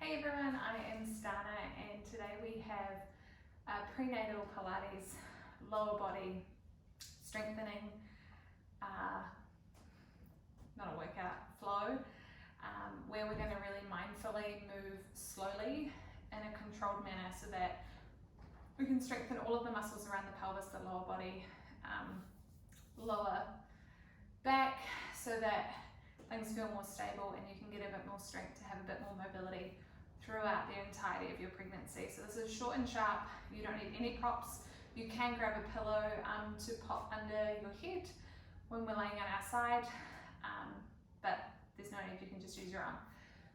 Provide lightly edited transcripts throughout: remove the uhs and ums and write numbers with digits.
Hey everyone, I am Stana and today we have Prenatal Pilates lower body strengthening, not a workout, flow, where we're going to really mindfully move slowly in a controlled manner so that we can strengthen all of the muscles around the pelvis, the lower body, lower back, so that things feel more stable and you can get a bit more strength to have a bit more mobility throughout the entirety of your pregnancy. So this is short and sharp. You don't need any props. You can grab a pillow to pop under your head when we're laying on our side, but there's no need, you can just use your arm.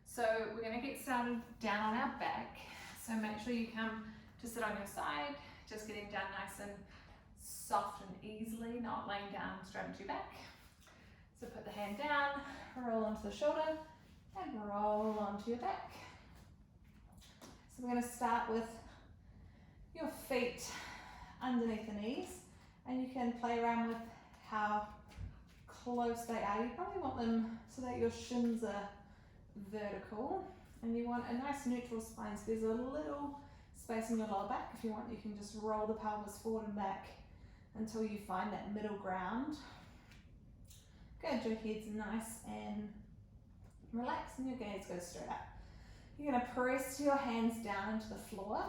So we're going to get started down on our back. So make sure you come to sit on your side, just getting down nice and soft and easily, not laying down straight onto your back. So put the hand down, roll onto the shoulder, and roll onto your back. So we're going to start with your feet underneath the knees, and you can play around with how close they are. You probably want them so that your shins are vertical, and you want a nice neutral spine, so there's a little space in your lower back. If you want, you can just roll the pelvis forward and back until you find that middle ground. Good, your head's nice and relaxed and your gaze goes straight up. You're going to press your hands down into the floor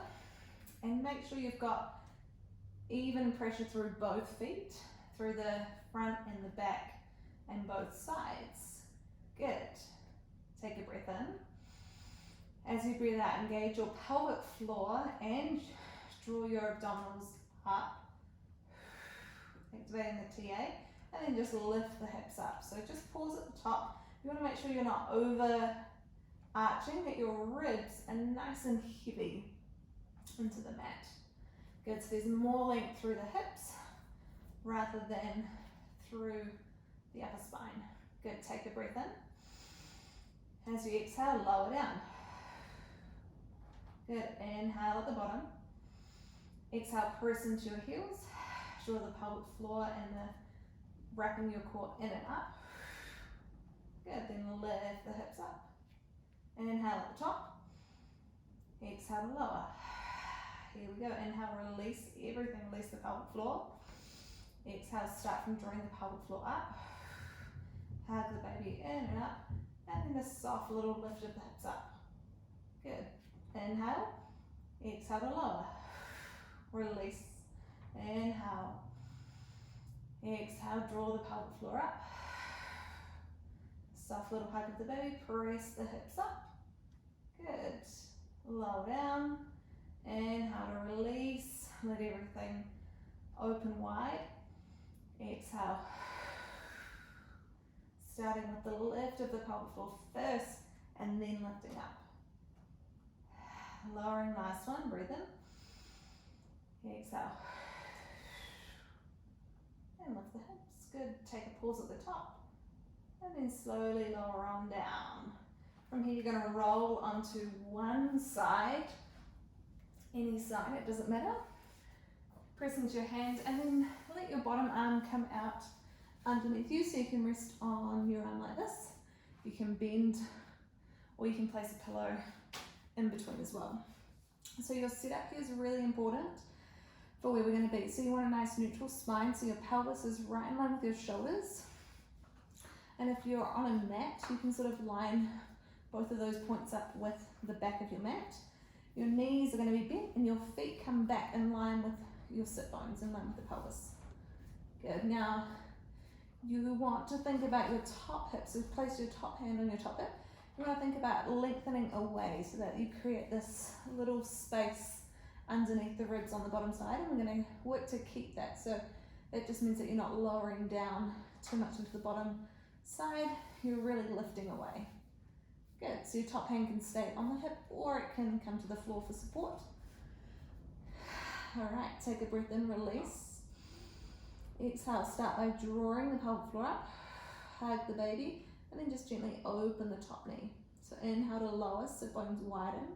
and make sure you've got even pressure through both feet, through the front and the back and both sides. Good. Take a breath in. As you breathe out, engage your pelvic floor and draw your abdominals up, activating the TA, and then just lift the hips up. So just pause at the top. You want to make sure you're not overarching, that your ribs are nice and heavy into the mat. Good, so there's more length through the hips rather than through the upper spine. Good, take a breath in. As you exhale, lower down. Good, inhale at the bottom. Exhale, press into your heels. Draw the pelvic floor and the wrapping your core in and up. Good, then lift the hips up. Inhale at the top. Exhale, lower. Here we go. Inhale, release everything. Release the pelvic floor. Exhale, start from drawing the pelvic floor up. Hug the baby in and up. And then a soft little lift of the hips up. Good. Inhale. Exhale to lower. Release. Inhale. Exhale, draw the pelvic floor up. Soft little hug of the baby, press the hips up. Good. Lower down. Inhale to release. Let everything open wide. Exhale. Starting with the lift of the pelvic floor first and then lifting up. Lowering, last one, breathe in. Exhale. And lift the hips. Good. Take a pause at the top. And then slowly lower on down. From here, you're going to roll onto one side. Any side, it doesn't matter. Press into your hand and then let your bottom arm come out underneath you so you can rest on your arm like this. You can bend or you can place a pillow in between as well. So your setup here is really important for where we're going to be. So you want a nice neutral spine, so your pelvis is right in line with your shoulders. And if you're on a mat, you can sort of line both of those points up with the back of your mat. Your knees are going to be bent and your feet come back in line with your sit bones, in line with the pelvis. Good. Now, you want to think about your top hip. So place your top hand on your top hip. You want to think about lengthening away so that you create this little space underneath the ribs on the bottom side, and we're going to work to keep that. So that just means that you're not lowering down too much into the bottom side, you're really lifting away. Good, so your top hand can stay on the hip or it can come to the floor for support. All right, take a breath in, release. Exhale, start by drawing the pelvic floor up, hug the baby, and then just gently open the top knee. So inhale to lower, sit bones widen.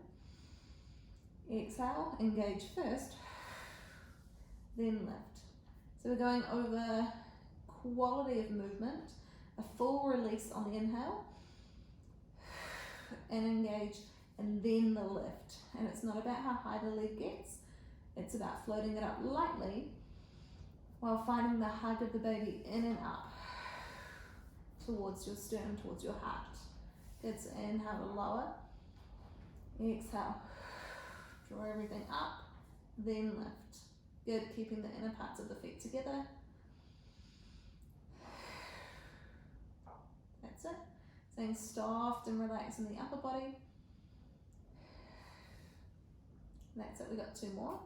Exhale, engage first, then lift. So we're going over quality of movement, a full release on the inhale, and engage and then the lift. And it's not about how high the leg gets, it's about floating it up lightly while finding the hug of the baby in and up towards your sternum, towards your heart. Good, so inhale to lower, exhale, draw everything up, then lift. Good, keeping the inner parts of the feet together. That's it. Staying soft and relaxed in the upper body. That's it, we got 2 more.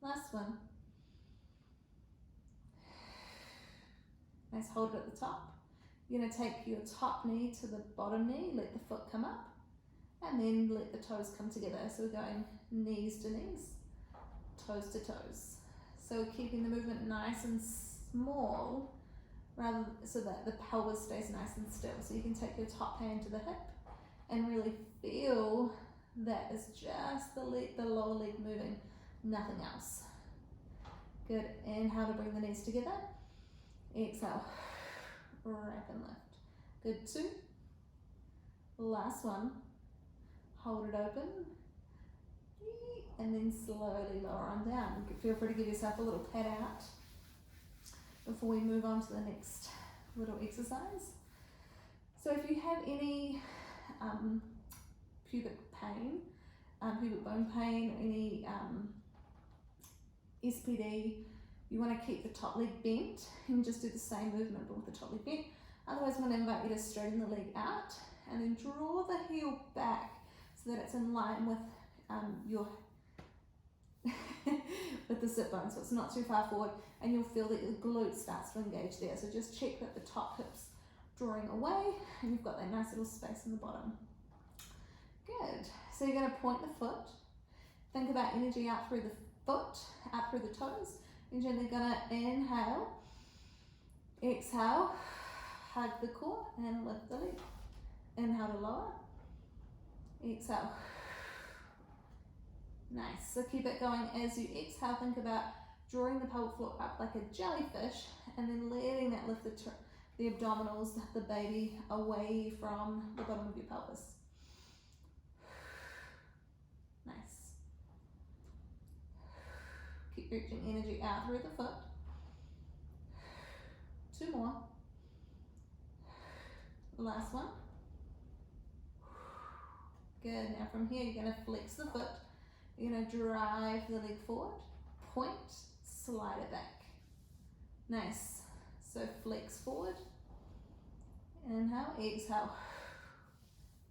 Last one. Nice, hold it at the top. You're going to take your top knee to the bottom knee, let the foot come up, and then let the toes come together. So we're going knees to knees, toes to toes. So keeping the movement nice and small, rather so that the pelvis stays nice and still. So you can take your top hand to the hip and really feel that is just the leg, the lower leg moving, nothing else. Good, inhale to bring the knees together. Exhale, wrap and lift. Good, 2. Last one, hold it open, and then slowly lower on down. Feel free to give yourself a little pat out before we move on to the next little exercise. So if you have any pubic pain, pubic bone pain, or any SPD, you want to keep the top leg bent and just do the same movement but with the top leg bent. Otherwise, I'm going to invite you to straighten the leg out and then draw the heel back so that it's in line with your with the sit bone, so it's not too far forward, and you'll feel that your glute starts to engage there. So just check that the top hip's drawing away and you've got that nice little space in the bottom. Good. So you're going to point the foot. Think about energy out through the foot, out through the toes. You're gently going to inhale, exhale, hug the core and lift the leg. Inhale to lower, exhale. Nice, so keep it going as you exhale. Think about drawing the pelvic floor up like a jellyfish and then letting that lift the abdominals, the baby, away from the bottom of your pelvis. Nice. Keep reaching energy out through the foot. 2 more. Last one. Good, now from here you're going to flex the foot. You're going to drive the leg forward, point, slide it back. Nice. So flex forward, inhale, exhale,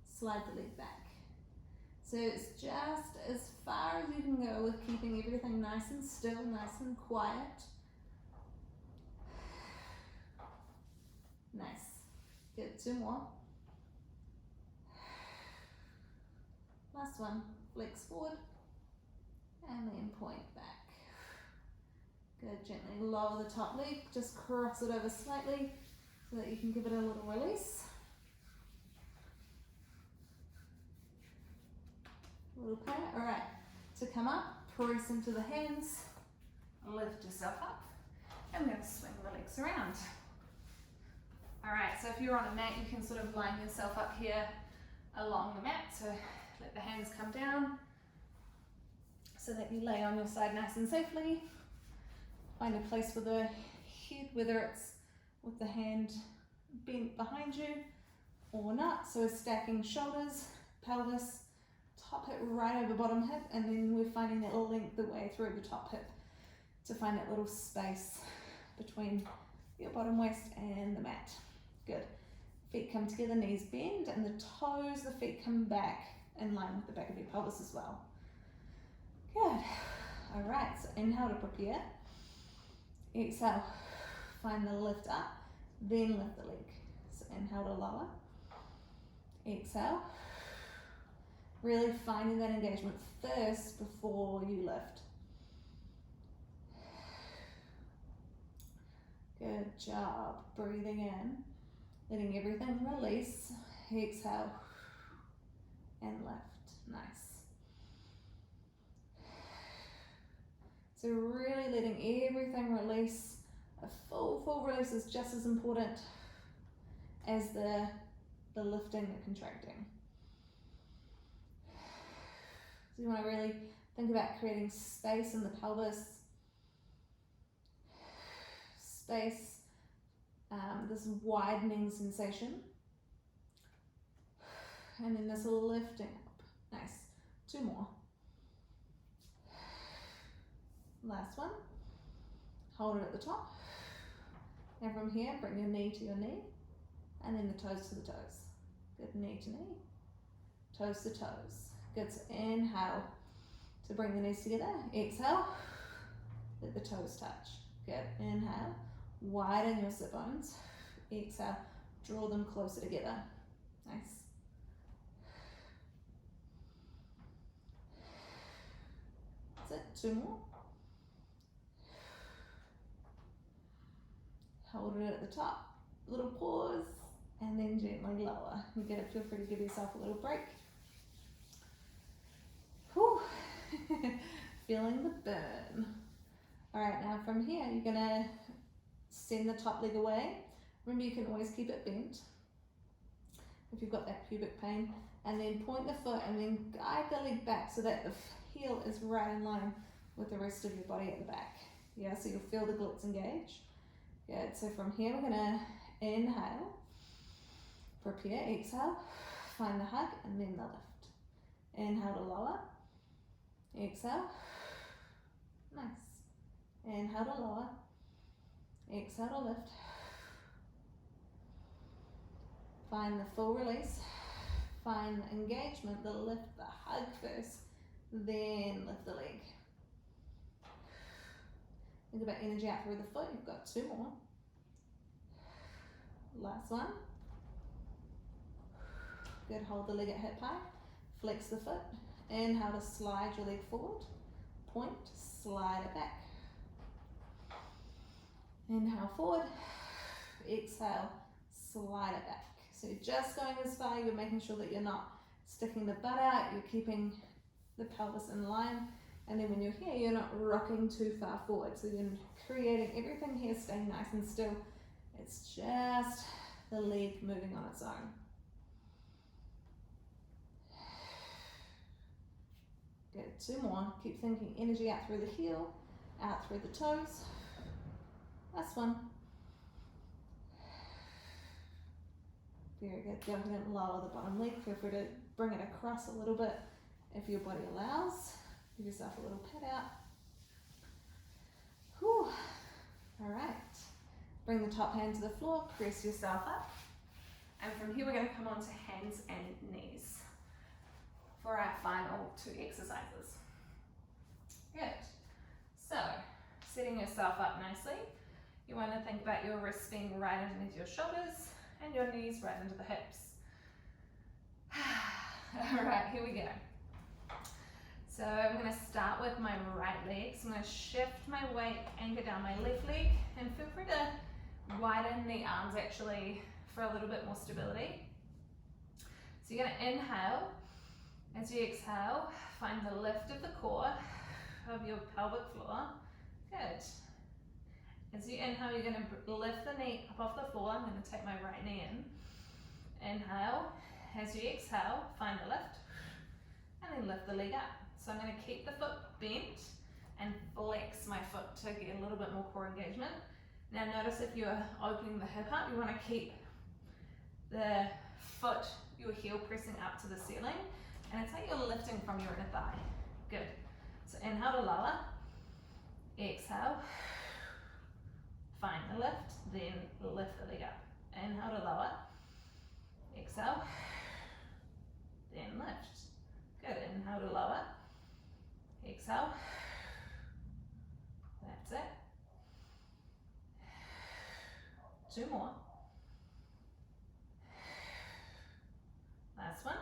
slide the leg back. So it's just as far as you can go with keeping everything nice and still, nice and quiet. Nice. Good, 2 more. Last one, flex forward and then point back. Good, gently lower the top leg, just cross it over slightly so that you can give it a little release. A little pat. All right, to come up, press into the hands, lift yourself up, and we're going to swing the legs around. All right, so if you're on a mat, you can sort of line yourself up here along the mat, so let the hands come down so that you lay on your side nice and safely. Find a place for the head, whether it's with the hand bent behind you or not. So we're stacking shoulders, pelvis, top hip right over bottom hip, and then we're finding that length the way through the top hip to find that little space between your bottom waist and the mat. Good. Feet come together, knees bend, and the toes, the feet come back in line with the back of your pelvis as well. Good. All right, so inhale to prepare. Exhale, find the lift up, then lift the leg. So inhale to lower. Exhale. Really finding that engagement first before you lift. Good job. Breathing in, letting everything release. Exhale and lift. Nice. So really letting everything release. A full release is just as important as the the lifting, the contracting. So you want to really think about creating space in the pelvis, space, this widening sensation, and then this lifting up. Nice. 2 more. Last one. Hold it at the top. And from here, bring your knee to your knee, and then the toes to the toes. Good, knee to knee, toes to toes. Good, so inhale to bring the knees together. Exhale, let the toes touch. Good, inhale, widen your sit bones. Exhale, draw them closer together. Nice. That's it, 2 more. Hold it at the top, little pause, and then gently lower. Good, feel free to give yourself a little break. Whew. Feeling the burn. All right, now from here, you're gonna send the top leg away. Remember, you can always keep it bent if you've got that pubic pain, and then point the foot and then guide the leg back so that the heel is right in line with the rest of your body at the back. Yeah, so you'll feel the glutes engage. Good, so from here we're gonna inhale, prepare, exhale, find the hug, and then the lift. Inhale to lower, exhale, nice. Inhale to lower, exhale to lift. Find the full release, find the engagement, the lift, the hug first, then lift the leg. Think about energy out through the foot. You've got 2 more. Last one. Good, hold the leg at hip height. Flex the foot. Inhale to slide your leg forward. Point, slide it back. Inhale forward. Exhale, slide it back. So you're just going as far. You're making sure that you're not sticking the butt out. You're keeping the pelvis in line. And then when you're here, you're not rocking too far forward. So you're creating everything here, staying nice and still. It's just the leg moving on its own. Good, 2 more. Keep thinking energy out through the heel, out through the toes. Last one. Very good. Go ahead and lower the bottom leg. Feel free to bring it across a little bit if your body allows. Give yourself a little pat out. Whew. All right. Bring the top hand to the floor, press yourself up. And from here, we're going to come on to hands and knees for our final 2 exercises. Good. So, setting yourself up nicely. You want to think about your wrists being right underneath your shoulders and your knees right into the hips. All right, here we go. So I'm going to start with my right leg. So I'm going to shift my weight, anchor down my left leg, and feel free to widen the arms actually for a little bit more stability. So you're going to inhale. As you exhale, find the lift of the core of your pelvic floor. Good. As you inhale, you're going to lift the knee up off the floor. I'm going to take my right knee in. Inhale. As you exhale, find the lift, and then lift the leg up. So I'm going to keep the foot bent and flex my foot to get a little bit more core engagement. Now notice if you're opening the hip up, you want to keep the foot, your heel pressing up to the ceiling, and it's like you're lifting from your inner thigh. Good. So inhale to lower, exhale, find the lift, then lift the leg up. Inhale to lower, exhale, then lift. Good. Inhale to lower, exhale, that's it. 2 more. Last one.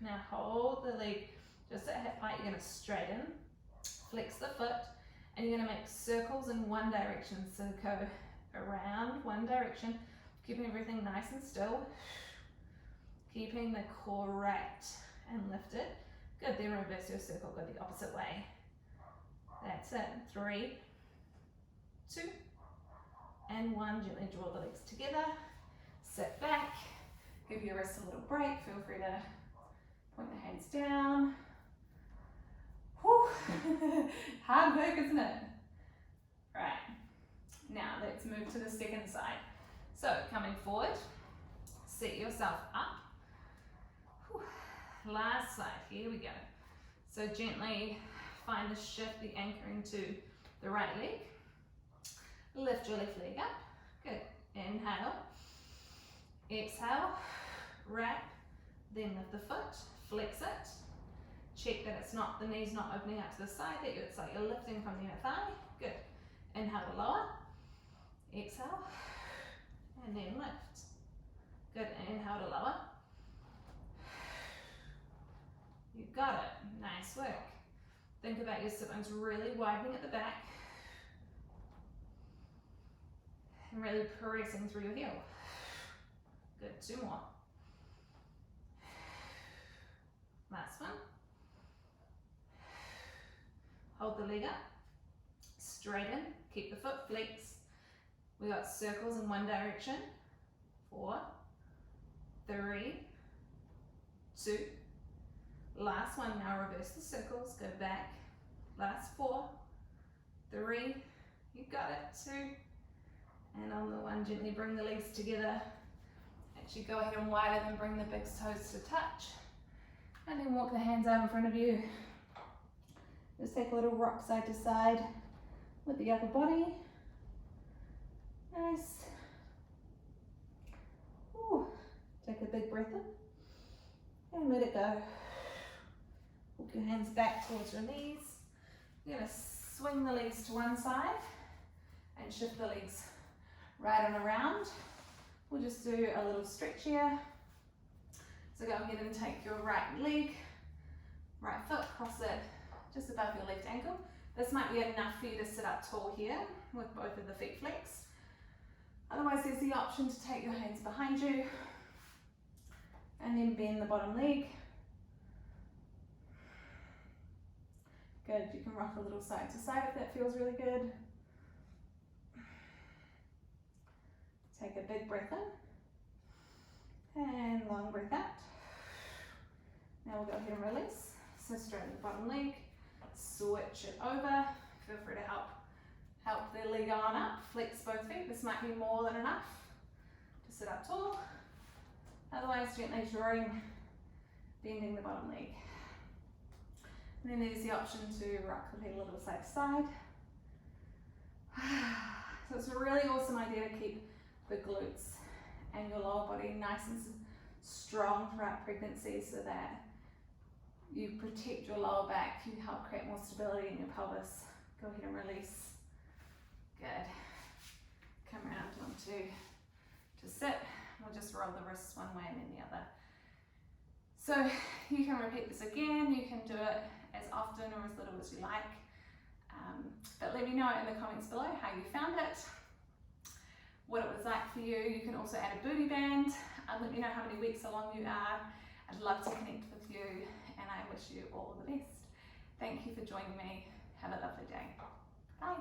Now hold the leg just at hip height. You're going to straighten, flex the foot, and you're going to make circles in one direction. So go around one direction, keeping everything nice and still, keeping the core right and lifted. Good, then reverse your circle, go the opposite way. That's it. 3, 2, and 1. Gently draw the legs together, sit back. Give your wrists a little break. Feel free to point the hands down. Whew. Hard work, isn't it? Right, now let's move to the second side. So coming forward, set yourself up. Whew. Last side, here we go. So gently find the shift, the anchoring to the right leg. Lift your left leg up. Good. Inhale. Exhale. Wrap. Then lift the foot. Flex it. Check that it's not, the knee's not opening up to the side, that it's like you're lifting from the inner thigh. Good. Inhale to lower. Exhale. And then lift. Good. Inhale to lower. You got it. Nice work. Think about your siblings really widening at the back. And really pressing through your heel. Good. 2 more. Last one. Hold the leg up. Straighten. Keep the foot flexed. We got circles in one direction. 4, 3, 2. Last one. Now reverse the circles. Go back. Last 4, 3. You got it. 2. And on the one, gently bring the legs together. Actually go ahead and widen and bring the big toes to touch. And then walk the hands out in front of you. Just take a little rock side to side with the upper body. Nice. Ooh. Take a big breath in and let it go. Walk your hands back towards your knees. You're going to swing the legs to one side and shift the legs right on around. We'll just do a little stretch here. So go ahead and take your right leg, right foot, cross it just above your left ankle. This might be enough for you to sit up tall here with both of the feet flexed. Otherwise, there's the option to take your hands behind you and then bend the bottom leg. Good, you can rock a little side to side if that feels really good. Take a big breath in and long breath out. Now we'll go ahead and release. So straighten the bottom leg, switch it over. Feel free to help the leg on up, flex both feet. This might be more than enough to sit up tall. Otherwise, gently drawing, bending the bottom leg. And then there's the option to rock the feet a little side to side. So it's a really awesome idea to keep the glutes and your lower body nice and strong throughout pregnancy so that you protect your lower back, you help create more stability in your pelvis. Go ahead and release. Good. Come around onto to sit. We'll just roll the wrists one way and then the other. So you can repeat this again. You can do it as often or as little as you like. But let me know in the comments below how you found it, what it was like for you. You can also add a booty band. Let me know how many weeks along you are. I'd love to connect with you, and I wish you all the best. Thank you for joining me. Have a lovely day. Bye.